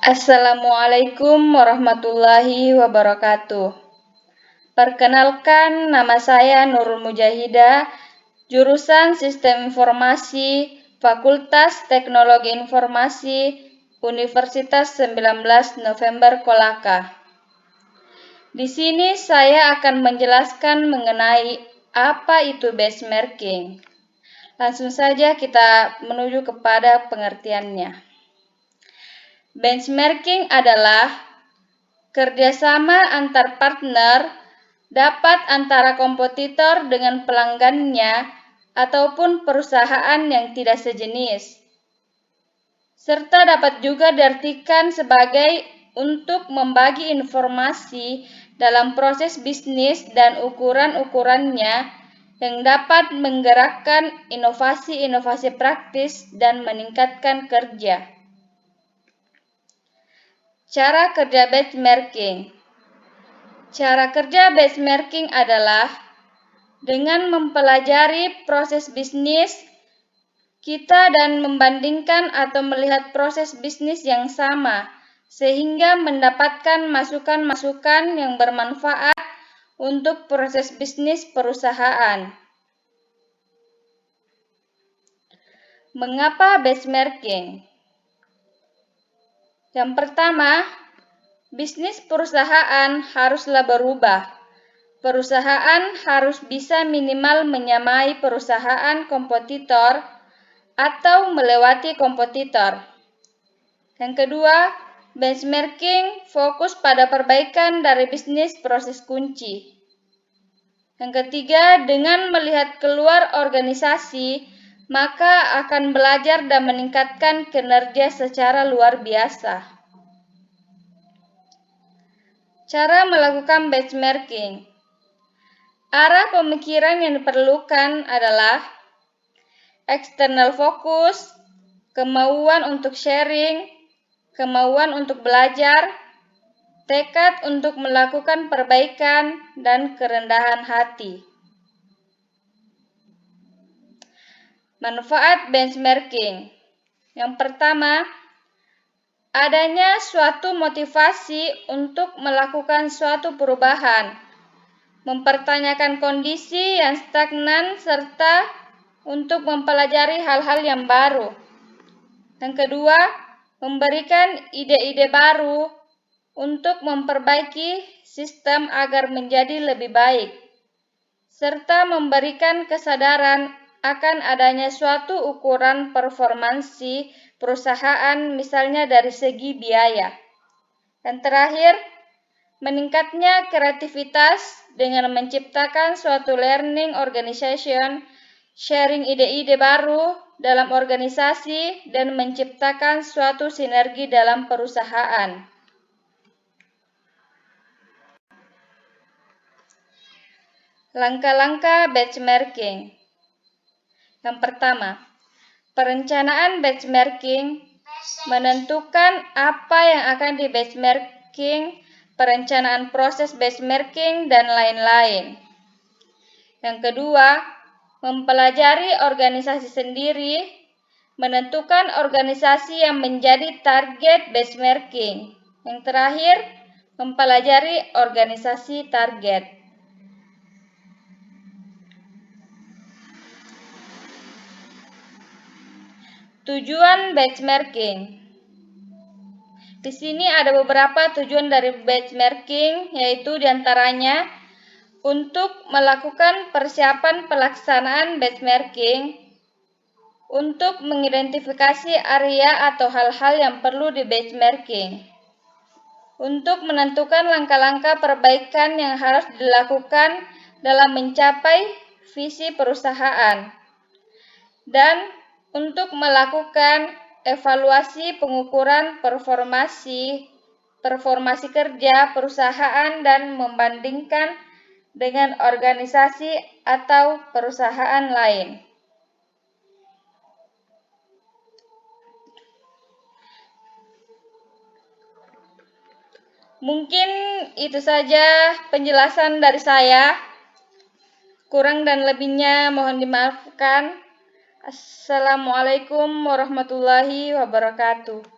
Assalamualaikum warahmatullahi wabarakatuh. Perkenalkan, nama saya Nurul Mujahidah, jurusan Sistem Informasi, Fakultas Teknologi Informasi, Universitas 19 November Kolaka. Di sini saya akan menjelaskan mengenai apa itu benchmarking. Langsung saja kita menuju kepada pengertiannya. Benchmarking adalah kerjasama antar partner, dapat antara kompetitor dengan pelanggannya ataupun perusahaan yang tidak sejenis, serta dapat juga diartikan sebagai untuk membagi informasi dalam proses bisnis dan ukuran-ukurannya yang dapat menggerakkan inovasi-inovasi praktis dan meningkatkan kerja. Cara kerja benchmarking. Cara kerja benchmarking adalah dengan mempelajari proses bisnis kita dan membandingkan atau melihat proses bisnis yang sama sehingga mendapatkan masukan-masukan yang bermanfaat untuk proses bisnis perusahaan. Mengapa benchmarking? Yang pertama, bisnis perusahaan haruslah berubah. Perusahaan harus bisa minimal menyamai perusahaan kompetitor atau melewati kompetitor. Yang kedua, benchmarking fokus pada perbaikan dari bisnis proses kunci. Yang ketiga, dengan melihat keluar organisasi, maka akan belajar dan meningkatkan kinerja secara luar biasa. Cara melakukan benchmarking. Arah pemikiran yang diperlukan adalah external focus, kemauan untuk sharing, kemauan untuk belajar, tekad untuk melakukan perbaikan, dan kerendahan hati. Manfaat benchmarking. Yang pertama, adanya suatu motivasi untuk melakukan suatu perubahan, mempertanyakan kondisi yang stagnan, serta untuk mempelajari hal-hal yang baru. Yang kedua, memberikan ide-ide baru untuk memperbaiki sistem agar menjadi lebih baik, serta memberikan kesadaran akan adanya suatu ukuran performansi perusahaan, misalnya dari segi biaya. Dan terakhir, meningkatnya kreativitas dengan menciptakan suatu learning organization, sharing ide-ide baru dalam organisasi, dan menciptakan suatu sinergi dalam perusahaan. Langkah-langkah benchmarking. Yang pertama, perencanaan benchmarking, menentukan apa yang akan di benchmarking, perencanaan proses benchmarking, dan lain-lain. Yang kedua, mempelajari organisasi sendiri, menentukan organisasi yang menjadi target benchmarking. Yang terakhir, mempelajari organisasi target. Tujuan benchmarking. Di sini ada beberapa tujuan dari benchmarking, yaitu diantaranya untuk melakukan persiapan pelaksanaan benchmarking, untuk mengidentifikasi area atau hal-hal yang perlu di benchmarking, untuk menentukan langkah-langkah perbaikan yang harus dilakukan dalam mencapai visi perusahaan, dan untuk melakukan evaluasi pengukuran performasi kerja perusahaan dan membandingkan dengan organisasi atau perusahaan lain. Mungkin itu saja penjelasan dari saya. Kurang dan lebihnya mohon dimaafkan. Assalamualaikum warahmatullahi wabarakatuh.